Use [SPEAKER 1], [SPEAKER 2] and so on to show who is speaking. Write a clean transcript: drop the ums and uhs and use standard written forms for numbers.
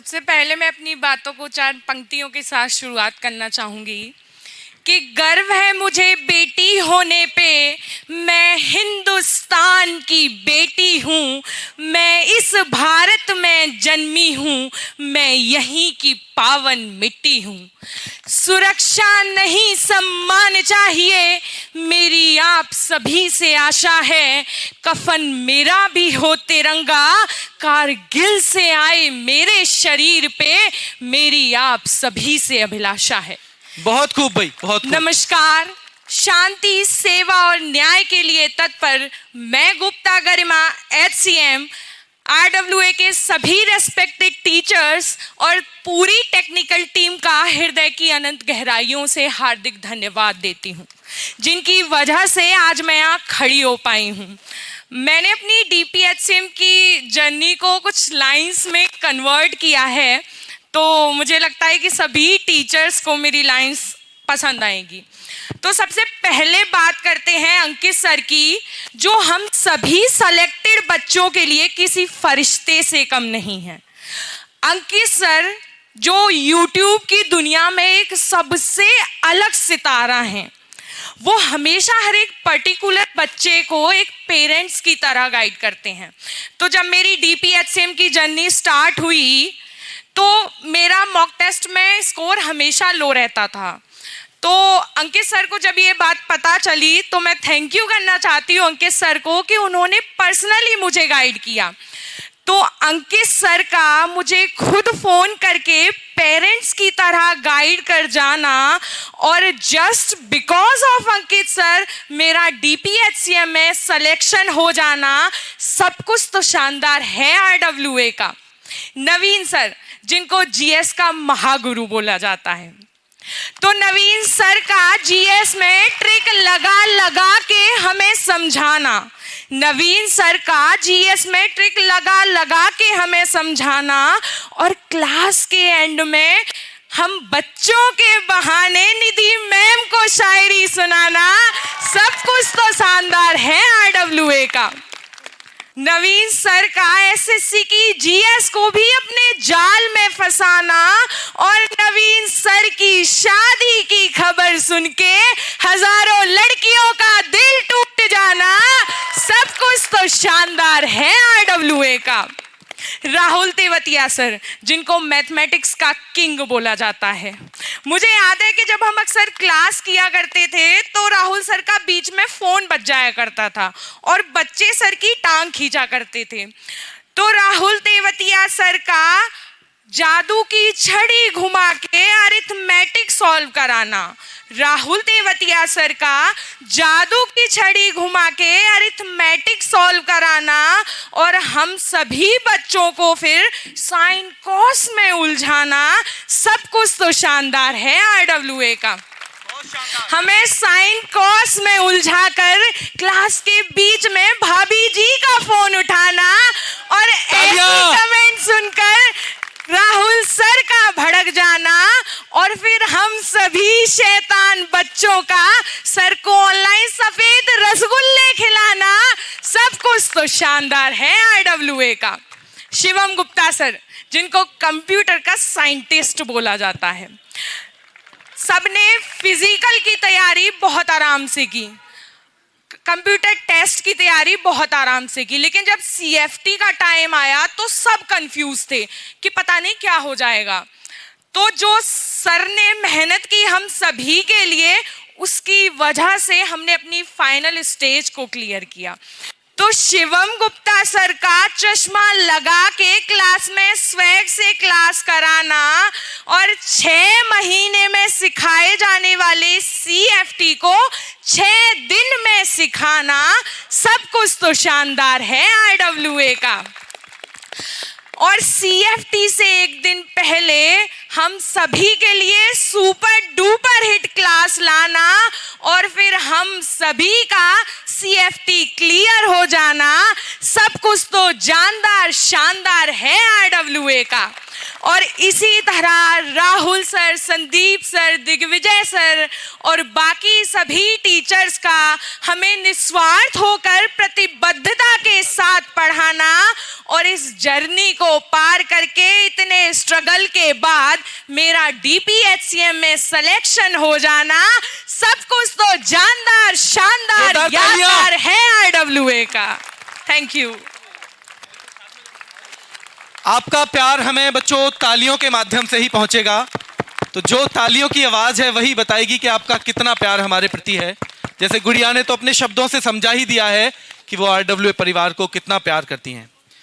[SPEAKER 1] सबसे पहले मैं अपनी बातों को 4 पंक्तियों के साथ शुरुआत करना चाहूँगी कि गर्व है मुझे बेटी होने पे, मैं हिंदुस्तान की बेटी हूँ, मैं इस भारत में जन्मी हूँ, मैं यहीं की पावन मिट्टी हूँ। सुरक्षा नहीं सम्मान चाहिए, मेरी आप सभी से आशा है, कफन मेरा भी हो तिरंगा, कारगिल से आए मेरे शरीर पे, मेरी आप सभी से अभिलाषा है।
[SPEAKER 2] बहुत खूब भाई, बहुत खूब।
[SPEAKER 1] नमस्कार। शांति, सेवा और न्याय के लिए तत्पर मैं गुप्ता गरिमा HCM RWA के सभी रेस्पेक्टेड टीचर्स और पूरी टेक्निकल टीम का हृदय की अनंत गहराइयों से हार्दिक धन्यवाद देती हूँ, जिनकी वजह से आज मैं यहाँ खड़ी हो पाई हूँ। मैंने अपनी DPHCM की जर्नी को कुछ लाइंस में कन्वर्ट किया है, तो मुझे लगता है कि सभी टीचर्स को मेरी लाइंस पसंद आएगी। तो सबसे पहले बात करते हैं अंकित सर की, जो हम सभी सेलेक्टेड बच्चों के लिए किसी फरिश्ते से कम नहीं हैं। अंकित सर जो YouTube की दुनिया में एक सबसे अलग सितारा हैं, वो हमेशा हर एक पर्टिकुलर बच्चे को एक पेरेंट्स की तरह गाइड करते हैं। तो जब मेरी DPHCM की जर्नी स्टार्ट हुई तो मेरा मॉक टेस्ट में स्कोर हमेशा लो रहता था। तो अंकित सर को जब ये बात पता चली तो मैं थैंक यू करना चाहती हूँ अंकित सर को कि उन्होंने पर्सनली मुझे गाइड किया। तो अंकित सर का मुझे खुद फ़ोन करके पेरेंट्स की तरह गाइड कर जाना और just because of Ankit sir मेरा DPHCM में सिलेक्शन हो जाना, सब कुछ तो शानदार है RWA का। नवीन सर, जिनको GS का महागुरु बोला जाता है, तो नवीन सर का GS में ट्रिक लगा लगा के हमें समझाना, नवीन सर का GS में ट्रिक लगा लगा के हमें समझाना और क्लास के एंड में हम बच्चों के बहाने निधि मैम को शायरी सुनाना, सब कुछ तो शानदार है RWA का। नवीन सर का SSC की GS को भी अपने जाल में फंसाना और नवीन सर की शादी की खबर सुन के हजारों लड़कियों का दिल टूट जाना, सब कुछ तो शानदार है RWA का। राहुल तेवतिया सर, जिनको मैथमेटिक्स का किंग बोला जाता है, मुझे याद है कि जब हम अक्सर क्लास किया करते थे तो राहुल सर का बीच में फोन बज जाया करता था और बच्चे सर की टांग खींचा करते थे। तो राहुल तेवतिया सर का जादू की छड़ी घुमा के अरिथमेटिक सॉल्व कराना, राहुल तेवतिया सर का जादू की छड़ी घुमा के अरिथमेटिक सॉल्व कराना और हम सभी बच्चों को फिर साइन कॉस में उलझाना, सब कुछ तो शानदार है RWA का। हमें साइन कॉस में उलझाकर क्लास के बीच में भाभी जी का फोन उठाना और ऐसी कमेंट सुनकर राहुल सर का भड़क जाना और फिर हम सभी शैतान बच्चों का सर को ऑनलाइन सफेद रसगुल्ले खिलाना, सब कुछ तो शानदार है RWA का। शिवम गुप्ता सर, जिनको कंप्यूटर का साइंटिस्ट बोला जाता है, सबने फिजिकल की तैयारी बहुत आराम से की, कंप्यूटर टेस्ट की तैयारी बहुत आराम से की, लेकिन जब CFT का टाइम आया तो सब कंफ्यूज थे कि पता नहीं क्या हो जाएगा। तो जो सर ने मेहनत की हम सभी के लिए, उसकी वजह से हमने अपनी फाइनल स्टेज को क्लियर किया। तो शिवम गुप्ता सर का चश्मा लगा के क्लास में स्वैग से क्लास कराना और 6 महीने में सिखाए जाने वाले CFT को 6 दिन में सिखाना, सब कुछ तो शानदार है RWA का। और CFT से एक दिन पहले हम सभी के लिए सुपर डुपर हिट क्लास लाना और फिर हम सभी का CFT क्लियर हो जाना, सब कुछ तो जानदार शानदार है RWA का। और इसी तरह Rahul sir, Sandeep sir, Digvijay sir और बाकी सभी टीचर्स का हमें निस्वार्थ होकर प्रतिबद्धता के साथ पढ़ाना और इस जर्नी को पार करके इतने स्ट्रगल के बाद मेरा DPHCM में सिलेक्शन हो जाना, सब कुछ तो जानदार शानदार यादगार है RWA का। Thank you.
[SPEAKER 2] आपका प्यार हमें बच्चों तालियों के माध्यम से ही पहुंचेगा, तो जो तालियों की आवाज है वही बताएगी कि आपका कितना प्यार हमारे प्रति है। जैसे गुड़िया ने तो अपने शब्दों से समझा ही दिया है कि वो RWA परिवार को कितना प्यार करती हैं।